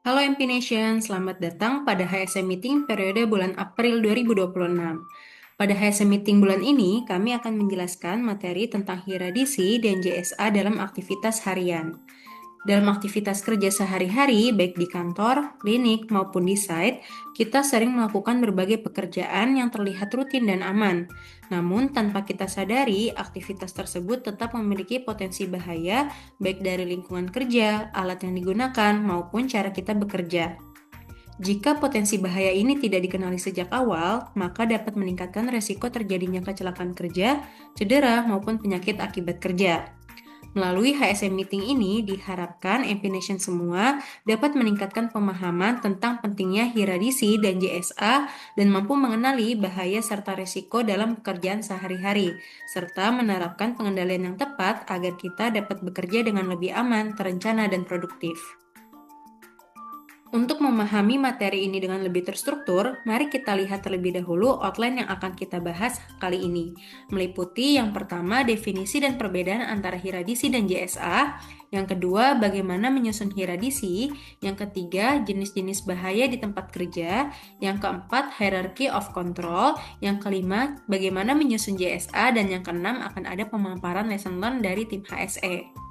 Halo MP Nation, selamat datang pada HSM Meeting periode bulan April 2026. Pada HSM Meeting bulan ini, kami akan menjelaskan materi tentang hieradisi dan JSA dalam aktivitas harian. Dalam aktivitas kerja sehari-hari, baik di kantor, klinik, maupun di site, kita sering melakukan berbagai pekerjaan yang terlihat rutin dan aman. Namun, tanpa kita sadari, aktivitas tersebut tetap memiliki potensi bahaya, baik dari lingkungan kerja, alat yang digunakan, maupun cara kita bekerja. Jika potensi bahaya ini tidak dikenali sejak awal, maka dapat meningkatkan resiko terjadinya kecelakaan kerja, cedera, maupun penyakit akibat kerja. Melalui HSM Meeting ini, diharapkan MP Nation semua dapat meningkatkan pemahaman tentang pentingnya hieradisi dan JSA dan mampu mengenali bahaya serta risiko dalam pekerjaan sehari-hari, serta menerapkan pengendalian yang tepat agar kita dapat bekerja dengan lebih aman, terencana, dan produktif. Untuk memahami materi ini dengan lebih terstruktur, mari kita lihat terlebih dahulu outline yang akan kita bahas kali ini. Meliputi yang pertama, definisi dan perbedaan antara hieradisi dan JSA. Yang kedua, bagaimana menyusun hieradisi. Yang ketiga, jenis-jenis bahaya di tempat kerja. Yang keempat, hierarchy of control. Yang kelima, bagaimana menyusun JSA. Dan yang keenam, akan ada pemaparan lesson learned dari tim HSE.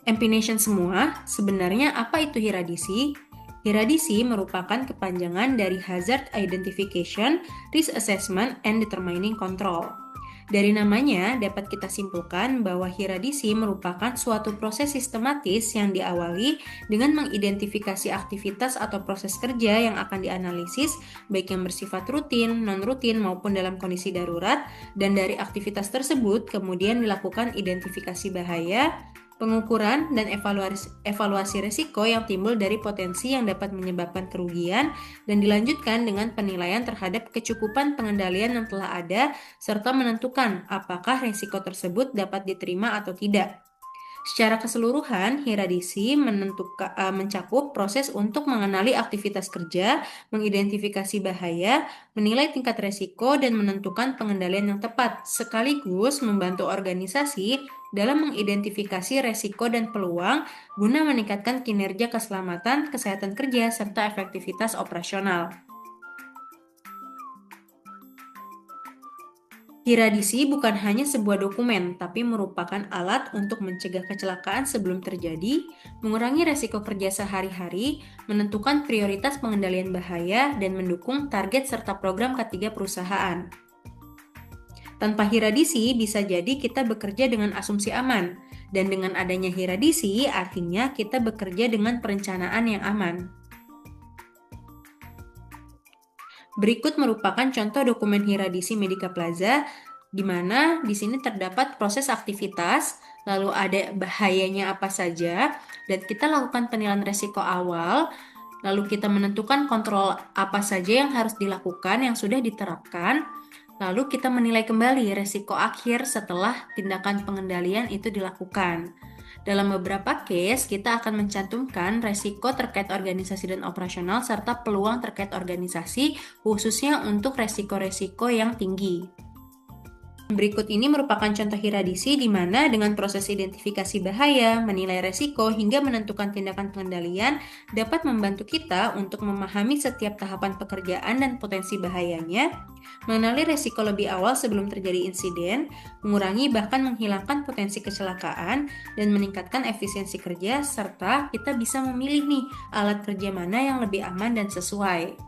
MP Nation semua, sebenarnya apa itu hieradisi? Hieradisi merupakan kepanjangan dari Hazard Identification, Risk Assessment, and Determining Control. Dari namanya, dapat kita simpulkan bahwa hieradisi merupakan suatu proses sistematis yang diawali dengan mengidentifikasi aktivitas atau proses kerja yang akan dianalisis, baik yang bersifat rutin, non-rutin, maupun dalam kondisi darurat, dan dari aktivitas tersebut kemudian dilakukan identifikasi bahaya, pengukuran dan evaluasi risiko yang timbul dari potensi yang dapat menyebabkan kerugian, dan dilanjutkan dengan penilaian terhadap kecukupan pengendalian yang telah ada, serta menentukan apakah risiko tersebut dapat diterima atau tidak. Secara keseluruhan, hieradisi mencakup proses untuk mengenali aktivitas kerja, mengidentifikasi bahaya, menilai tingkat risiko, dan menentukan pengendalian yang tepat, sekaligus membantu organisasi dalam mengidentifikasi risiko dan peluang guna meningkatkan kinerja keselamatan, kesehatan kerja, serta efektivitas operasional. Hieradisi bukan hanya sebuah dokumen, tapi merupakan alat untuk mencegah kecelakaan sebelum terjadi, mengurangi resiko kerja sehari-hari, menentukan prioritas pengendalian bahaya, dan mendukung target serta program K3 perusahaan. Tanpa hieradisi, bisa jadi kita bekerja dengan asumsi aman, dan dengan adanya hieradisi, artinya kita bekerja dengan perencanaan yang aman. Berikut merupakan contoh dokumen hieradisi Medica Plaza, di mana di sini terdapat proses aktivitas, lalu ada bahayanya apa saja, dan kita lakukan penilaian risiko awal, lalu kita menentukan kontrol apa saja yang harus dilakukan yang sudah diterapkan, lalu kita menilai kembali risiko akhir setelah tindakan pengendalian itu dilakukan. Dalam beberapa case, kita akan mencantumkan resiko terkait organisasi dan operasional serta peluang terkait organisasi, khususnya untuk resiko-resiko yang tinggi. Berikut ini merupakan contoh hieradisi di mana dengan proses identifikasi bahaya, menilai resiko, hingga menentukan tindakan pengendalian dapat membantu kita untuk memahami setiap tahapan pekerjaan dan potensi bahayanya, mengenali resiko lebih awal sebelum terjadi insiden, mengurangi bahkan menghilangkan potensi kecelakaan, dan meningkatkan efisiensi kerja, serta kita bisa memilih nih alat kerja mana yang lebih aman dan sesuai.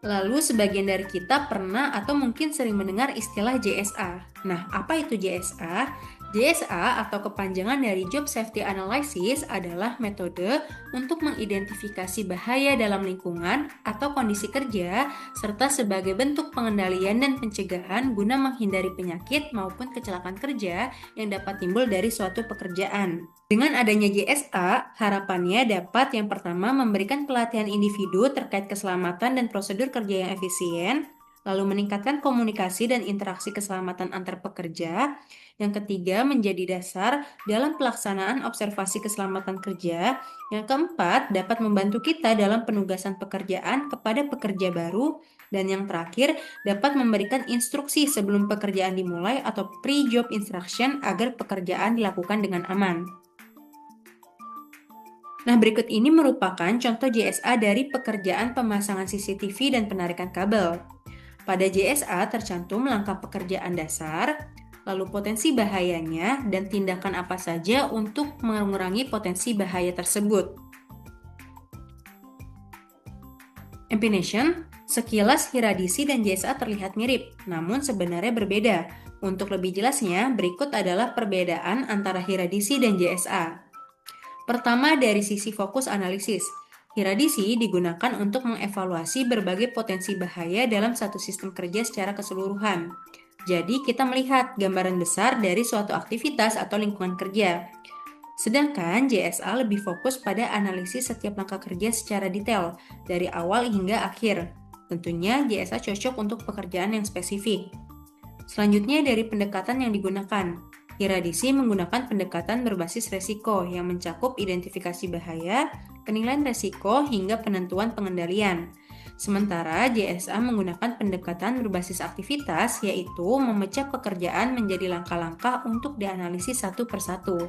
Lalu sebagian dari kita pernah atau mungkin sering mendengar istilah JSA. Nah, apa itu JSA? JSA atau kepanjangan dari Job Safety Analysis adalah metode untuk mengidentifikasi bahaya dalam lingkungan atau kondisi kerja, serta sebagai bentuk pengendalian dan pencegahan guna menghindari penyakit maupun kecelakaan kerja yang dapat timbul dari suatu pekerjaan. Dengan adanya JSA, harapannya dapat yang pertama memberikan pelatihan individu terkait keselamatan dan prosedur kerja yang efisien, Lalu meningkatkan komunikasi dan interaksi keselamatan antar pekerja. Yang ketiga, menjadi dasar dalam pelaksanaan observasi keselamatan kerja. Yang keempat, dapat membantu kita dalam penugasan pekerjaan kepada pekerja baru. Dan yang terakhir, dapat memberikan instruksi sebelum pekerjaan dimulai atau pre-job instruction agar pekerjaan dilakukan dengan aman. Nah, berikut ini merupakan contoh JSA dari pekerjaan pemasangan CCTV dan penarikan kabel. Pada JSA tercantum langkah pekerjaan dasar, lalu potensi bahayanya, dan tindakan apa saja untuk mengurangi potensi bahaya tersebut. Empination, sekilas Hiradisi dan JSA terlihat mirip, namun sebenarnya berbeda. Untuk lebih jelasnya, berikut adalah perbedaan antara Hiradisi dan JSA. Pertama, dari sisi fokus analisis. Hiradisi digunakan untuk mengevaluasi berbagai potensi bahaya dalam satu sistem kerja secara keseluruhan. Jadi, kita melihat gambaran besar dari suatu aktivitas atau lingkungan kerja. Sedangkan JSA lebih fokus pada analisis setiap langkah kerja secara detail, dari awal hingga akhir. Tentunya JSA cocok untuk pekerjaan yang spesifik. Selanjutnya dari pendekatan yang digunakan. Hiradisi menggunakan pendekatan berbasis resiko yang mencakup identifikasi bahaya, penilaian resiko, hingga penentuan pengendalian. Sementara JSA menggunakan pendekatan berbasis aktivitas, yaitu memecah pekerjaan menjadi langkah-langkah untuk dianalisis satu persatu.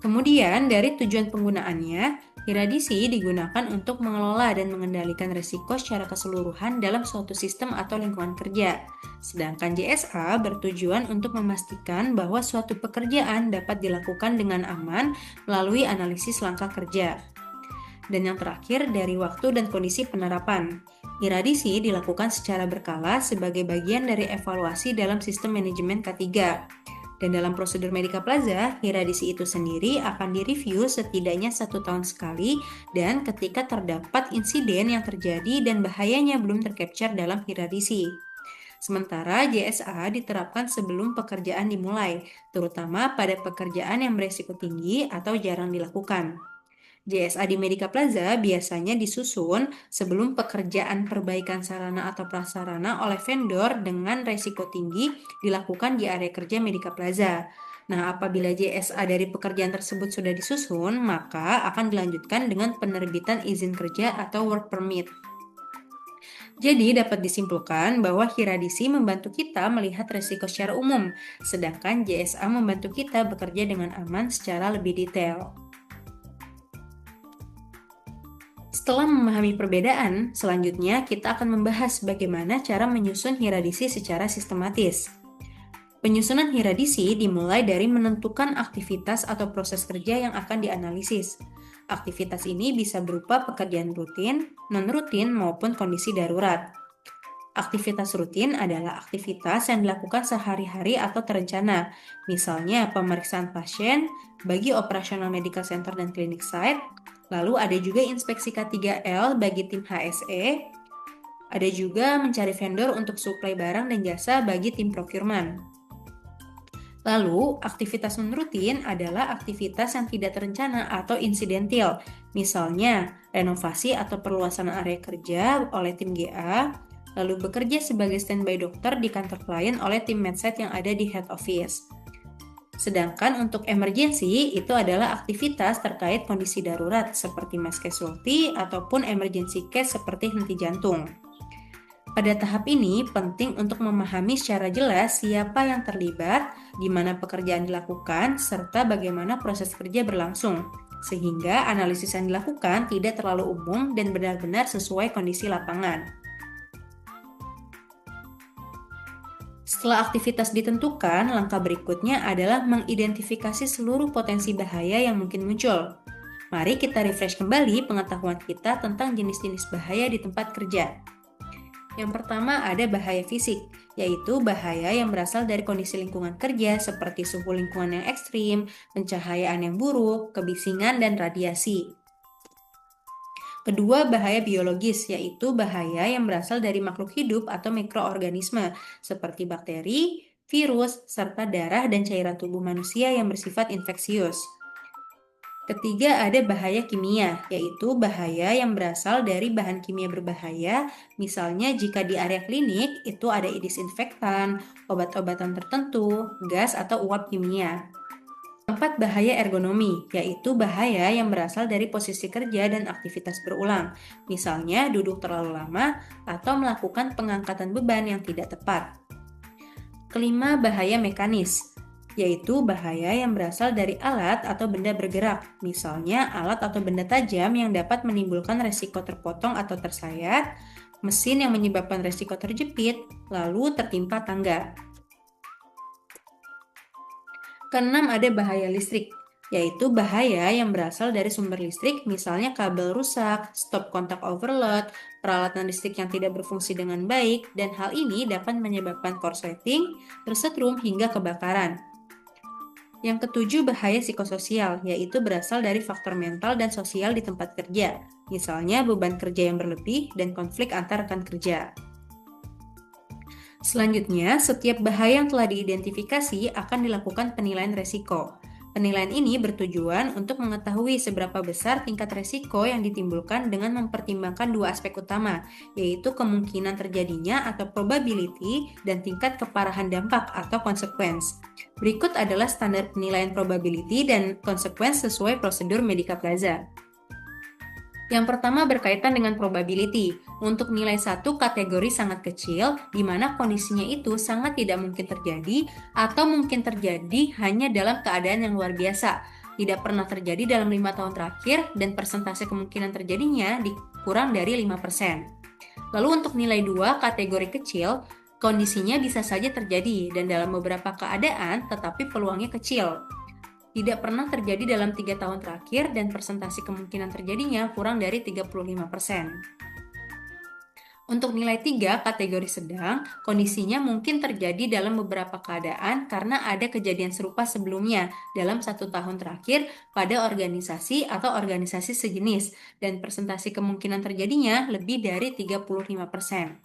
Kemudian, dari tujuan penggunaannya, Hiradisi digunakan untuk mengelola dan mengendalikan risiko secara keseluruhan dalam suatu sistem atau lingkungan kerja. Sedangkan JSA bertujuan untuk memastikan bahwa suatu pekerjaan dapat dilakukan dengan aman melalui analisis langkah kerja. Dan yang terakhir, dari waktu dan kondisi penerapan. Hiradisi dilakukan secara berkala sebagai bagian dari evaluasi dalam sistem manajemen K3. Dan dalam prosedur Medica Plaza, Hiradisi itu sendiri akan direview setidaknya 1 tahun sekali dan ketika terdapat insiden yang terjadi dan bahayanya belum tercapture dalam Hiradisi. Sementara JSA diterapkan sebelum pekerjaan dimulai, terutama pada pekerjaan yang beresiko tinggi atau jarang dilakukan. JSA di Medica Plaza biasanya disusun sebelum pekerjaan perbaikan sarana atau prasarana oleh vendor dengan resiko tinggi dilakukan di area kerja Medica Plaza. Nah, apabila JSA dari pekerjaan tersebut sudah disusun, maka akan dilanjutkan dengan penerbitan izin kerja atau work permit. Jadi dapat disimpulkan bahwa Hiradisi membantu kita melihat resiko secara umum, sedangkan JSA membantu kita bekerja dengan aman secara lebih detail. Setelah memahami perbedaan, selanjutnya kita akan membahas bagaimana cara menyusun Hiradisi secara sistematis. Penyusunan Hiradisi dimulai dari menentukan aktivitas atau proses kerja yang akan dianalisis. Aktivitas ini bisa berupa pekerjaan rutin, non-rutin, maupun kondisi darurat. Aktivitas rutin adalah aktivitas yang dilakukan sehari-hari atau terencana, misalnya pemeriksaan pasien bagi operasional medical center dan clinic site. Lalu ada juga inspeksi K3L bagi tim HSE. Ada juga mencari vendor untuk suplai barang dan jasa bagi tim procurement. Lalu, aktivitas non-rutin adalah aktivitas yang tidak terencana atau insidental, misalnya renovasi atau perluasan area kerja oleh tim GA, lalu bekerja sebagai standby dokter di kantor klien oleh tim medset yang ada di head office. Sedangkan untuk emergency itu adalah aktivitas terkait kondisi darurat seperti mass casualty ataupun emergency case seperti henti jantung. Pada tahap ini penting untuk memahami secara jelas siapa yang terlibat, di mana pekerjaan dilakukan, serta bagaimana proses kerja berlangsung, sehingga analisis yang dilakukan tidak terlalu umum dan benar-benar sesuai kondisi lapangan. Setelah aktivitas ditentukan, langkah berikutnya adalah mengidentifikasi seluruh potensi bahaya yang mungkin muncul. Mari kita refresh kembali pengetahuan kita tentang jenis-jenis bahaya di tempat kerja. Yang pertama ada bahaya fisik, yaitu bahaya yang berasal dari kondisi lingkungan kerja seperti suhu lingkungan yang ekstrim, pencahayaan yang buruk, kebisingan, dan radiasi. Kedua, bahaya biologis, yaitu bahaya yang berasal dari makhluk hidup atau mikroorganisme seperti bakteri, virus, serta darah dan cairan tubuh manusia yang bersifat infeksius. Ketiga, ada bahaya kimia, yaitu bahaya yang berasal dari bahan kimia berbahaya. Misalnya jika di area klinik itu ada disinfektan, obat-obatan tertentu, gas atau uap kimia. Keempat, bahaya ergonomi, yaitu bahaya yang berasal dari posisi kerja dan aktivitas berulang. Misalnya duduk terlalu lama atau melakukan pengangkatan beban yang tidak tepat. Kelima, bahaya mekanis, yaitu bahaya yang berasal dari alat atau benda bergerak, misalnya alat atau benda tajam yang dapat menimbulkan resiko terpotong atau tersayat, mesin yang menyebabkan resiko terjepit, lalu tertimpa tangga. Keenam, ada bahaya listrik, yaitu bahaya yang berasal dari sumber listrik, misalnya kabel rusak, stop kontak overload, peralatan listrik yang tidak berfungsi dengan baik, dan hal ini dapat menyebabkan korsleting, tersetrum, hingga kebakaran. Yang ketujuh, bahaya psikososial, yaitu berasal dari faktor mental dan sosial di tempat kerja, misalnya beban kerja yang berlebih dan konflik antar rekan kerja. Selanjutnya, setiap bahaya yang telah diidentifikasi akan dilakukan penilaian resiko. Penilaian ini bertujuan untuk mengetahui seberapa besar tingkat resiko yang ditimbulkan dengan mempertimbangkan dua aspek utama, yaitu kemungkinan terjadinya atau probability dan tingkat keparahan dampak atau consequence. Berikut adalah standar penilaian probability dan consequence sesuai prosedur Medica Plaza. Yang pertama berkaitan dengan probability. Untuk nilai 1 kategori sangat kecil, di mana kondisinya itu sangat tidak mungkin terjadi atau mungkin terjadi hanya dalam keadaan yang luar biasa. Tidak pernah terjadi dalam 5 tahun terakhir dan persentase kemungkinan terjadinya kurang dari 5%. Lalu untuk nilai 2 kategori kecil, kondisinya bisa saja terjadi dan dalam beberapa keadaan tetapi peluangnya kecil. Tidak pernah terjadi dalam 3 tahun terakhir dan persentase kemungkinan terjadinya kurang dari 35%. Untuk nilai 3 kategori sedang, kondisinya mungkin terjadi dalam beberapa keadaan karena ada kejadian serupa sebelumnya dalam 1 tahun terakhir pada organisasi atau organisasi sejenis dan persentase kemungkinan terjadinya lebih dari 35%.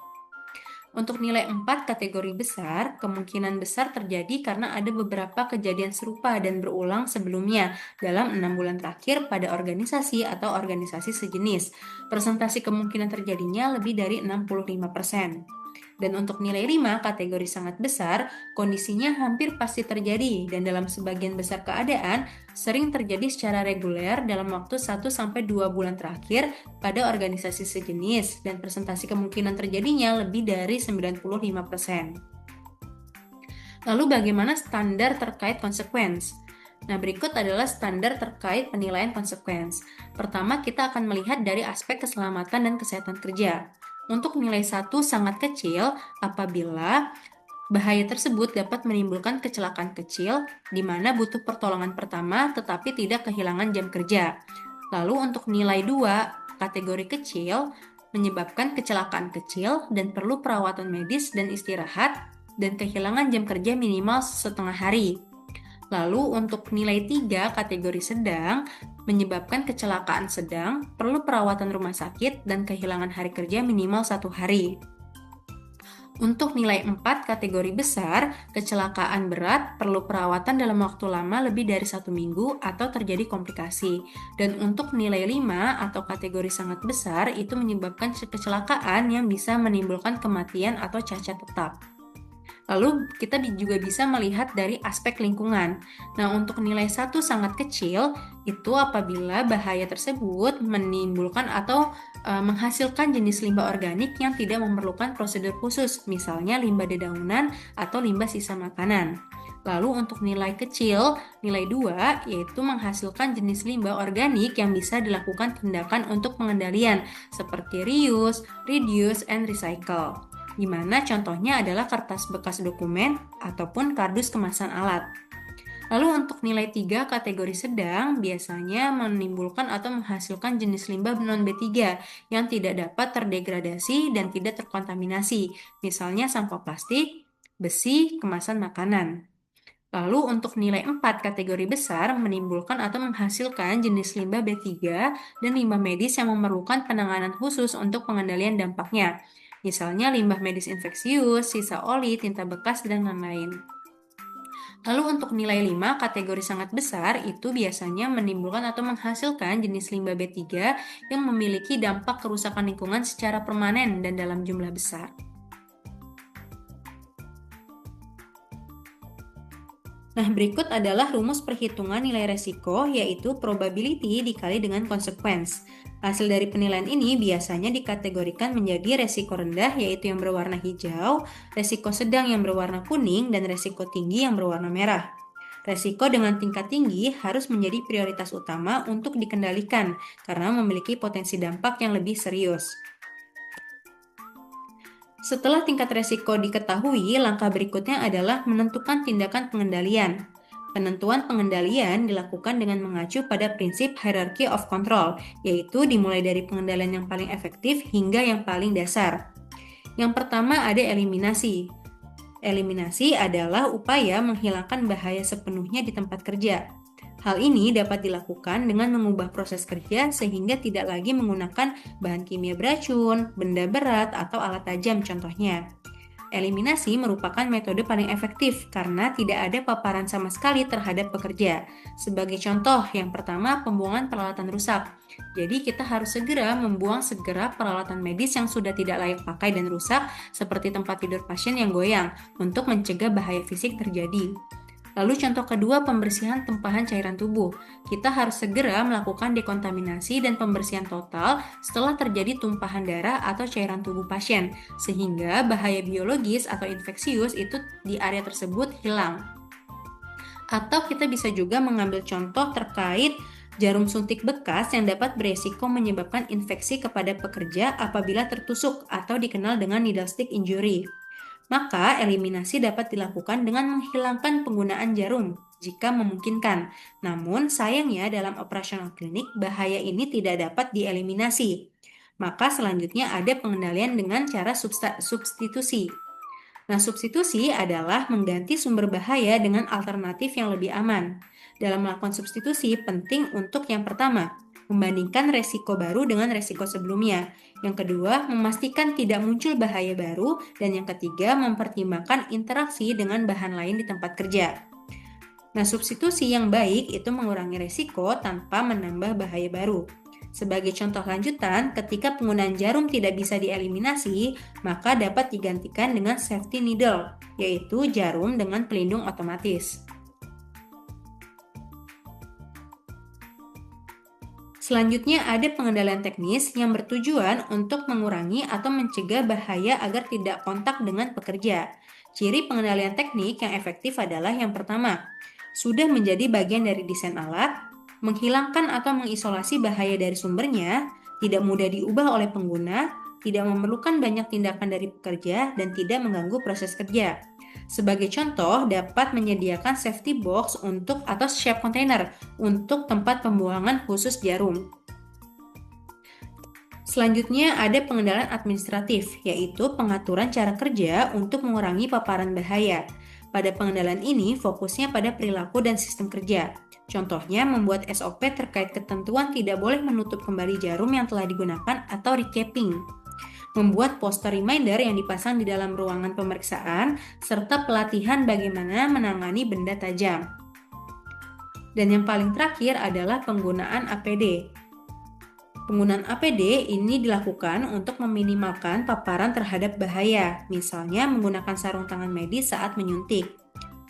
Untuk nilai 4 kategori besar, kemungkinan besar terjadi karena ada beberapa kejadian serupa dan berulang sebelumnya dalam 6 bulan terakhir pada organisasi atau organisasi sejenis. Persentase kemungkinan terjadinya lebih dari 65%. Dan untuk nilai 5 kategori sangat besar, kondisinya hampir pasti terjadi dan dalam sebagian besar keadaan sering terjadi secara reguler dalam waktu 1-2 bulan terakhir pada organisasi sejenis dan presentasi kemungkinan terjadinya lebih dari 95%. Lalu bagaimana standar terkait consequence? Nah, berikut adalah standar terkait penilaian consequence. Pertama, kita akan melihat dari aspek keselamatan dan kesehatan kerja. Untuk nilai 1 sangat kecil apabila bahaya tersebut dapat menimbulkan kecelakaan kecil di mana butuh pertolongan pertama tetapi tidak kehilangan jam kerja. Lalu untuk nilai 2 kategori kecil menyebabkan kecelakaan kecil dan perlu perawatan medis dan istirahat dan kehilangan jam kerja minimal setengah hari. Lalu untuk nilai 3 kategori sedang menyebabkan kecelakaan sedang, perlu perawatan rumah sakit dan kehilangan hari kerja minimal 1 hari. Untuk nilai 4 kategori besar, kecelakaan berat perlu perawatan dalam waktu lama lebih dari 1 minggu atau terjadi komplikasi. Dan untuk nilai 5 atau kategori sangat besar, itu menyebabkan kecelakaan yang bisa menimbulkan kematian atau cacat tetap. Lalu kita juga bisa melihat dari aspek lingkungan. Nah, untuk nilai 1 sangat kecil, itu apabila bahaya tersebut menimbulkan atau menghasilkan jenis limbah organik yang tidak memerlukan prosedur khusus, misalnya limbah dedaunan atau limbah sisa makanan. Lalu untuk nilai kecil, nilai 2, yaitu menghasilkan jenis limbah organik yang bisa dilakukan tindakan untuk pengendalian, seperti reuse, reduce, and recycle. Di mana contohnya adalah kertas bekas dokumen ataupun kardus kemasan alat. Lalu untuk nilai 3 kategori sedang biasanya menimbulkan atau menghasilkan jenis limbah non-B3 yang tidak dapat terdegradasi dan tidak terkontaminasi, misalnya sampah plastik, besi, kemasan makanan. Lalu untuk nilai 4 kategori besar menimbulkan atau menghasilkan jenis limbah B3 dan limbah medis yang memerlukan penanganan khusus untuk pengendalian dampaknya. Misalnya limbah medis infeksius, sisa oli, tinta bekas, dan lain-lain. Lalu untuk nilai 5 kategori sangat besar itu biasanya menimbulkan atau menghasilkan jenis limbah B3 yang memiliki dampak kerusakan lingkungan secara permanen dan dalam jumlah besar. Nah, berikut adalah rumus perhitungan nilai resiko, yaitu probability dikali dengan consequence. Hasil dari penilaian ini biasanya dikategorikan menjadi resiko rendah, yaitu yang berwarna hijau, resiko sedang yang berwarna kuning, dan resiko tinggi yang berwarna merah. Resiko dengan tingkat tinggi harus menjadi prioritas utama untuk dikendalikan, karena memiliki potensi dampak yang lebih serius. Setelah tingkat resiko diketahui, langkah berikutnya adalah menentukan tindakan pengendalian. Penentuan pengendalian dilakukan dengan mengacu pada prinsip hierarchy of control, yaitu dimulai dari pengendalian yang paling efektif hingga yang paling dasar. Yang pertama ada eliminasi. Eliminasi adalah upaya menghilangkan bahaya sepenuhnya di tempat kerja. Hal ini dapat dilakukan dengan mengubah proses kerja sehingga tidak lagi menggunakan bahan kimia beracun, benda berat, atau alat tajam contohnya. Eliminasi merupakan metode paling efektif karena tidak ada paparan sama sekali terhadap pekerja. Sebagai contoh, yang pertama pembuangan peralatan rusak. Jadi kita harus segera membuang peralatan medis yang sudah tidak layak pakai dan rusak seperti tempat tidur pasien yang goyang untuk mencegah bahaya fisik terjadi. Lalu contoh kedua, pembersihan tempahan cairan tubuh. Kita harus segera melakukan dekontaminasi dan pembersihan total setelah terjadi tumpahan darah atau cairan tubuh pasien, sehingga bahaya biologis atau infeksius itu di area tersebut hilang. Atau kita bisa juga mengambil contoh terkait jarum suntik bekas yang dapat beresiko menyebabkan infeksi kepada pekerja apabila tertusuk atau dikenal dengan needle stick injury. Maka, eliminasi dapat dilakukan dengan menghilangkan penggunaan jarum jika memungkinkan. Namun, sayangnya dalam operasional klinik, bahaya ini tidak dapat dieliminasi. Maka selanjutnya ada pengendalian dengan cara substitusi. Nah, substitusi adalah mengganti sumber bahaya dengan alternatif yang lebih aman. Dalam melakukan substitusi, penting untuk yang pertama, membandingkan resiko baru dengan resiko sebelumnya. Yang kedua, memastikan tidak muncul bahaya baru. Dan yang ketiga, mempertimbangkan interaksi dengan bahan lain di tempat kerja. Nah, substitusi yang baik itu mengurangi resiko tanpa menambah bahaya baru. Sebagai contoh lanjutan, ketika penggunaan jarum tidak bisa dieliminasi, maka dapat digantikan dengan safety needle, yaitu jarum dengan pelindung otomatis. Selanjutnya ada pengendalian teknis yang bertujuan untuk mengurangi atau mencegah bahaya agar tidak kontak dengan pekerja. Ciri pengendalian teknik yang efektif adalah yang pertama, sudah menjadi bagian dari desain alat, menghilangkan atau mengisolasi bahaya dari sumbernya, tidak mudah diubah oleh pengguna, tidak memerlukan banyak tindakan dari pekerja, dan tidak mengganggu proses kerja. Sebagai contoh, dapat menyediakan safety box atau shape container untuk tempat pembuangan khusus jarum. Selanjutnya ada pengendalian administratif, yaitu pengaturan cara kerja untuk mengurangi paparan bahaya. Pada pengendalian ini, fokusnya pada perilaku dan sistem kerja. Contohnya, membuat SOP terkait ketentuan tidak boleh menutup kembali jarum yang telah digunakan atau recapping. Membuat poster reminder yang dipasang di dalam ruangan pemeriksaan, serta pelatihan bagaimana menangani benda tajam. Dan yang paling terakhir adalah penggunaan APD. Penggunaan APD ini dilakukan untuk meminimalkan paparan terhadap bahaya, misalnya menggunakan sarung tangan medis saat menyuntik.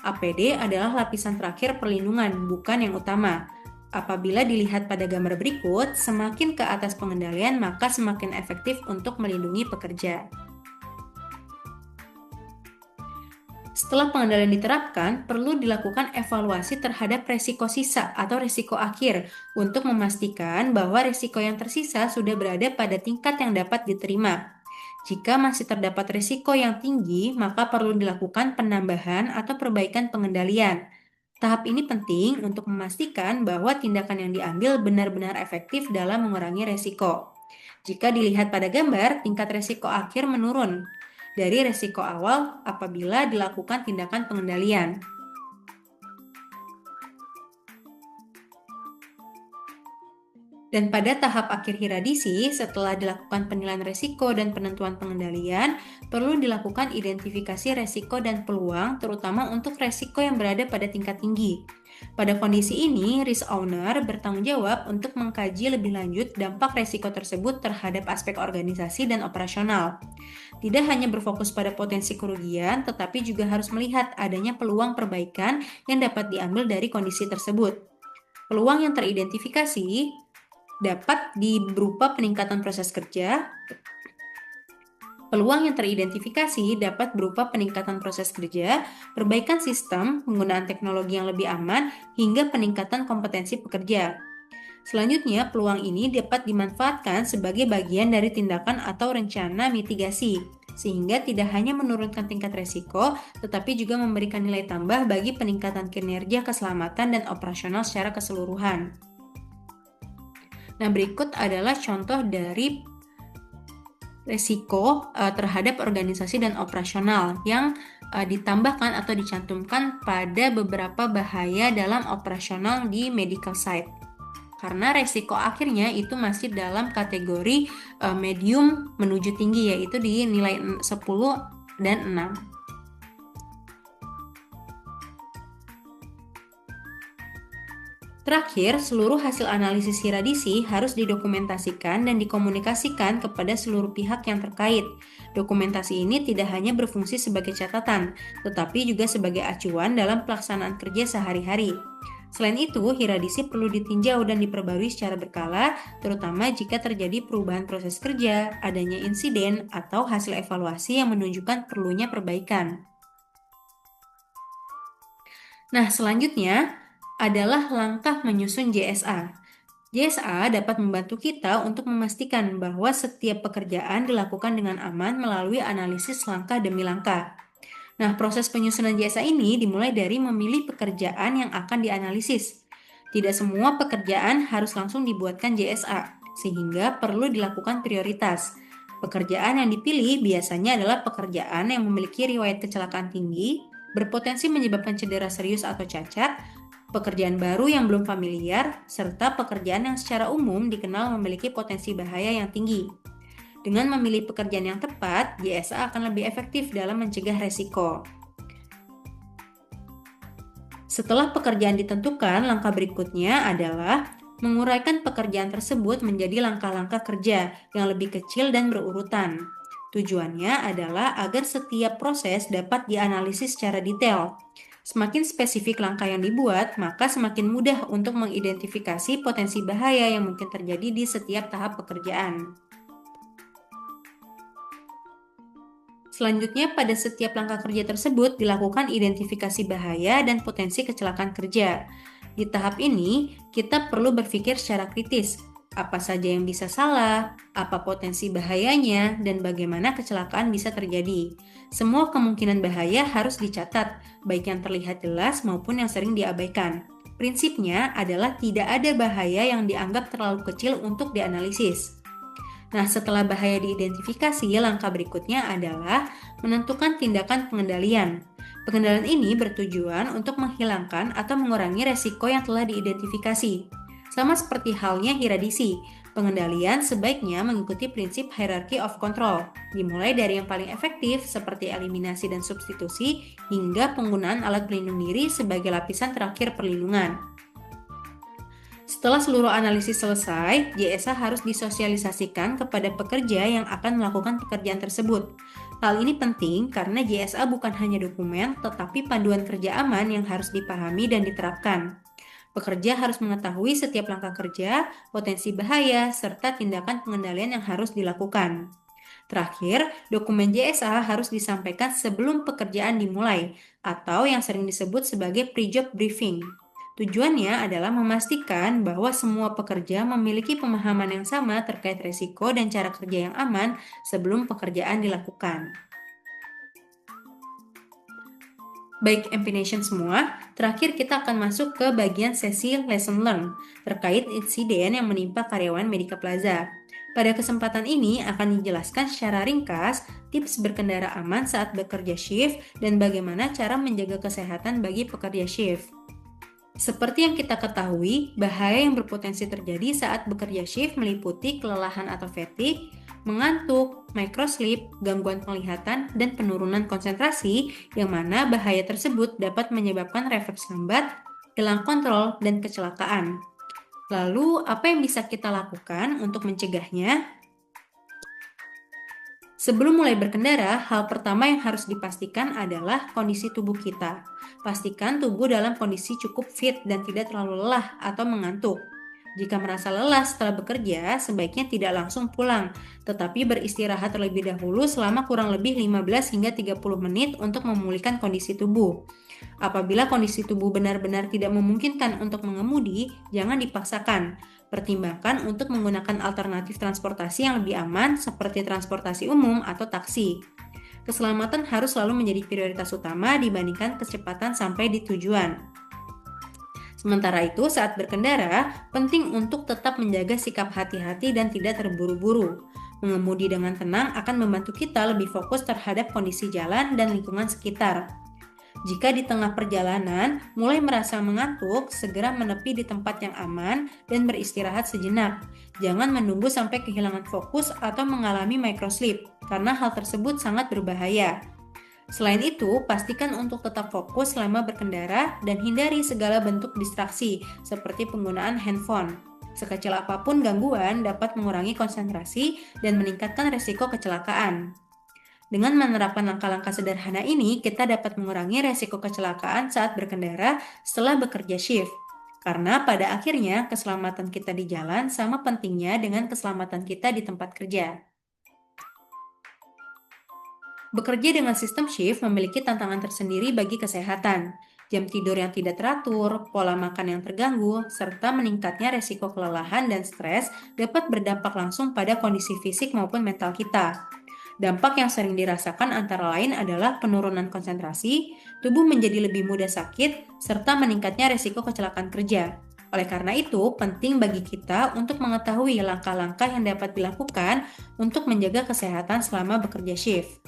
APD adalah lapisan terakhir perlindungan, bukan yang utama. Apabila dilihat pada gambar berikut, semakin ke atas pengendalian maka semakin efektif untuk melindungi pekerja. Setelah pengendalian diterapkan, perlu dilakukan evaluasi terhadap resiko sisa atau resiko akhir untuk memastikan bahwa resiko yang tersisa sudah berada pada tingkat yang dapat diterima. Jika masih terdapat resiko yang tinggi, maka perlu dilakukan penambahan atau perbaikan pengendalian. Tahap ini penting untuk memastikan bahwa tindakan yang diambil benar-benar efektif dalam mengurangi resiko. Jika dilihat pada gambar, tingkat resiko akhir menurun dari resiko awal apabila dilakukan tindakan pengendalian. Dan pada tahap akhir hiradisi, setelah dilakukan penilaian resiko dan penentuan pengendalian, perlu dilakukan identifikasi resiko dan peluang, terutama untuk resiko yang berada pada tingkat tinggi. Pada kondisi ini, risk owner bertanggung jawab untuk mengkaji lebih lanjut dampak resiko tersebut terhadap aspek organisasi dan operasional. Tidak hanya berfokus pada potensi kerugian, tetapi juga harus melihat adanya peluang perbaikan yang dapat diambil dari kondisi tersebut. Peluang yang teridentifikasi dapat berupa peningkatan proses kerja. Peluang yang teridentifikasi dapat berupa peningkatan proses kerja, perbaikan sistem, penggunaan teknologi yang lebih aman, hingga peningkatan kompetensi pekerja. Selanjutnya, peluang ini dapat dimanfaatkan sebagai bagian dari tindakan atau rencana mitigasi, sehingga tidak hanya menurunkan tingkat resiko, tetapi juga memberikan nilai tambah bagi peningkatan kinerja, keselamatan, dan operasional secara keseluruhan. Nah, berikut adalah contoh dari resiko terhadap organisasi dan operasional yang ditambahkan atau dicantumkan pada beberapa bahaya dalam operasional di medical site. Karena resiko akhirnya itu masih dalam kategori medium menuju tinggi, yaitu di nilai 10 dan 6. Terakhir, seluruh hasil analisis hiradisi harus didokumentasikan dan dikomunikasikan kepada seluruh pihak yang terkait. Dokumentasi ini tidak hanya berfungsi sebagai catatan, tetapi juga sebagai acuan dalam pelaksanaan kerja sehari-hari. Selain itu, hiradisi perlu ditinjau dan diperbarui secara berkala, terutama jika terjadi perubahan proses kerja, adanya insiden, atau hasil evaluasi yang menunjukkan perlunya perbaikan. Nah, selanjutnya adalah langkah menyusun JSA. JSA dapat membantu kita untuk memastikan bahwa setiap pekerjaan dilakukan dengan aman melalui analisis langkah demi langkah. Nah, proses penyusunan JSA ini dimulai dari memilih pekerjaan yang akan dianalisis. Tidak semua pekerjaan harus langsung dibuatkan JSA, sehingga perlu dilakukan prioritas. Pekerjaan yang dipilih biasanya adalah pekerjaan yang memiliki riwayat kecelakaan tinggi, berpotensi menyebabkan cedera serius atau cacat, pekerjaan baru yang belum familiar, serta pekerjaan yang secara umum dikenal memiliki potensi bahaya yang tinggi. Dengan memilih pekerjaan yang tepat, JSA akan lebih efektif dalam mencegah resiko. Setelah pekerjaan ditentukan, langkah berikutnya adalah menguraikan pekerjaan tersebut menjadi langkah-langkah kerja yang lebih kecil dan berurutan. Tujuannya adalah agar setiap proses dapat dianalisis secara detail. Semakin spesifik langkah yang dibuat, maka semakin mudah untuk mengidentifikasi potensi bahaya yang mungkin terjadi di setiap tahap pekerjaan. Selanjutnya, pada setiap langkah kerja tersebut dilakukan identifikasi bahaya dan potensi kecelakaan kerja. Di tahap ini, kita perlu berpikir secara kritis, apa saja yang bisa salah, apa potensi bahayanya, dan bagaimana kecelakaan bisa terjadi. Semua kemungkinan bahaya harus dicatat, baik yang terlihat jelas maupun yang sering diabaikan. Prinsipnya adalah tidak ada bahaya yang dianggap terlalu kecil untuk dianalisis. Nah, setelah bahaya diidentifikasi, langkah berikutnya adalah menentukan tindakan pengendalian. Pengendalian ini bertujuan untuk menghilangkan atau mengurangi resiko yang telah diidentifikasi. Sama seperti halnya hiradisi, pengendalian sebaiknya mengikuti prinsip hierarchy of control, dimulai dari yang paling efektif seperti eliminasi dan substitusi hingga penggunaan alat pelindung diri sebagai lapisan terakhir perlindungan. Setelah seluruh analisis selesai, JSA harus disosialisasikan kepada pekerja yang akan melakukan pekerjaan tersebut. Hal ini penting karena JSA bukan hanya dokumen, tetapi panduan kerja aman yang harus dipahami dan diterapkan. Pekerja harus mengetahui setiap langkah kerja, potensi bahaya, serta tindakan pengendalian yang harus dilakukan. Terakhir, dokumen JSA harus disampaikan sebelum pekerjaan dimulai, atau yang sering disebut sebagai pre-job briefing. Tujuannya adalah memastikan bahwa semua pekerja memiliki pemahaman yang sama terkait risiko dan cara kerja yang aman sebelum pekerjaan dilakukan. Baik Empination semua, terakhir kita akan masuk ke bagian sesi lesson learn terkait insiden yang menimpa karyawan Medica Plaza. Pada kesempatan ini akan dijelaskan secara ringkas tips berkendara aman saat bekerja shift dan bagaimana cara menjaga kesehatan bagi pekerja shift. Seperti yang kita ketahui, bahaya yang berpotensi terjadi saat bekerja shift meliputi kelelahan atau fatigue, mengantuk, microsleep, gangguan penglihatan, dan penurunan konsentrasi, yang mana bahaya tersebut dapat menyebabkan refleks lambat, hilang kontrol, dan kecelakaan. Lalu, apa yang bisa kita lakukan untuk mencegahnya? Sebelum mulai berkendara, hal pertama yang harus dipastikan adalah kondisi tubuh kita. Pastikan tubuh dalam kondisi cukup fit dan tidak terlalu lelah atau mengantuk. Jika merasa lelah setelah bekerja, sebaiknya tidak langsung pulang, tetapi beristirahat terlebih dahulu selama kurang lebih 15 hingga 30 menit untuk memulihkan kondisi tubuh. Apabila kondisi tubuh benar-benar tidak memungkinkan untuk mengemudi, jangan dipaksakan. Pertimbangkan untuk menggunakan alternatif transportasi yang lebih aman seperti transportasi umum atau taksi. Keselamatan harus selalu menjadi prioritas utama dibandingkan kecepatan sampai di tujuan. Sementara itu, saat berkendara, penting untuk tetap menjaga sikap hati-hati dan tidak terburu-buru. Mengemudi dengan tenang akan membantu kita lebih fokus terhadap kondisi jalan dan lingkungan sekitar. Jika di tengah perjalanan mulai merasa mengantuk, segera menepi di tempat yang aman dan beristirahat sejenak. Jangan menunggu sampai kehilangan fokus atau mengalami microsleep, karena hal tersebut sangat berbahaya. Selain itu, pastikan untuk tetap fokus selama berkendara dan hindari segala bentuk distraksi, seperti penggunaan handphone. Sekecil apapun gangguan dapat mengurangi konsentrasi dan meningkatkan resiko kecelakaan. Dengan menerapkan langkah-langkah sederhana ini, kita dapat mengurangi resiko kecelakaan saat berkendara setelah bekerja shift. Karena pada akhirnya, keselamatan kita di jalan sama pentingnya dengan keselamatan kita di tempat kerja. Bekerja dengan sistem shift memiliki tantangan tersendiri bagi kesehatan. Jam tidur yang tidak teratur, pola makan yang terganggu, serta meningkatnya resiko kelelahan dan stres dapat berdampak langsung pada kondisi fisik maupun mental kita. Dampak yang sering dirasakan antara lain adalah penurunan konsentrasi, tubuh menjadi lebih mudah sakit, serta meningkatnya resiko kecelakaan kerja. Oleh karena itu, penting bagi kita untuk mengetahui langkah-langkah yang dapat dilakukan untuk menjaga kesehatan selama bekerja shift.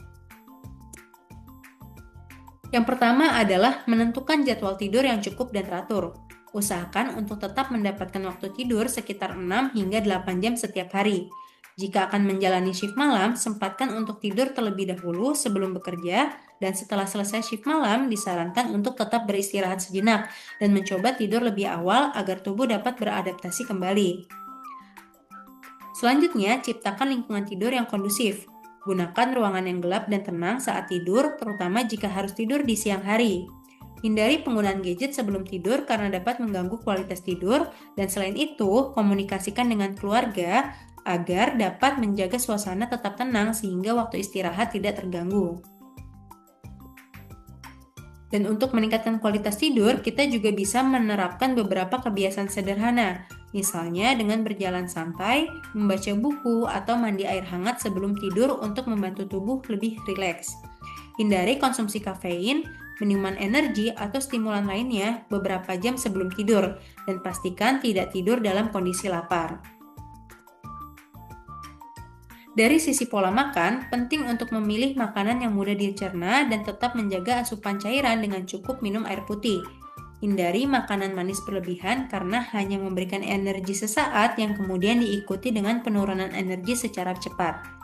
Yang pertama adalah menentukan jadwal tidur yang cukup dan teratur. Usahakan untuk tetap mendapatkan waktu tidur sekitar 6 hingga 8 jam setiap hari. Jika akan menjalani shift malam, sempatkan untuk tidur terlebih dahulu sebelum bekerja, dan setelah selesai shift malam, disarankan untuk tetap beristirahat sejenak dan mencoba tidur lebih awal agar tubuh dapat beradaptasi kembali. Selanjutnya, ciptakan lingkungan tidur yang kondusif. Gunakan ruangan yang gelap dan tenang saat tidur, terutama jika harus tidur di siang hari. Hindari penggunaan gadget sebelum tidur karena dapat mengganggu kualitas tidur, dan selain itu, komunikasikan dengan keluarga agar dapat menjaga suasana tetap tenang sehingga waktu istirahat tidak terganggu. Dan untuk meningkatkan kualitas tidur, kita juga bisa menerapkan beberapa kebiasaan sederhana, misalnya dengan berjalan santai, membaca buku, atau mandi air hangat sebelum tidur untuk membantu tubuh lebih rileks. Hindari konsumsi kafein, minuman energi, atau stimulan lainnya beberapa jam sebelum tidur, dan pastikan tidak tidur dalam kondisi lapar. Dari sisi pola makan, penting untuk memilih makanan yang mudah dicerna dan tetap menjaga asupan cairan dengan cukup minum air putih. Hindari makanan manis berlebihan karena hanya memberikan energi sesaat yang kemudian diikuti dengan penurunan energi secara cepat.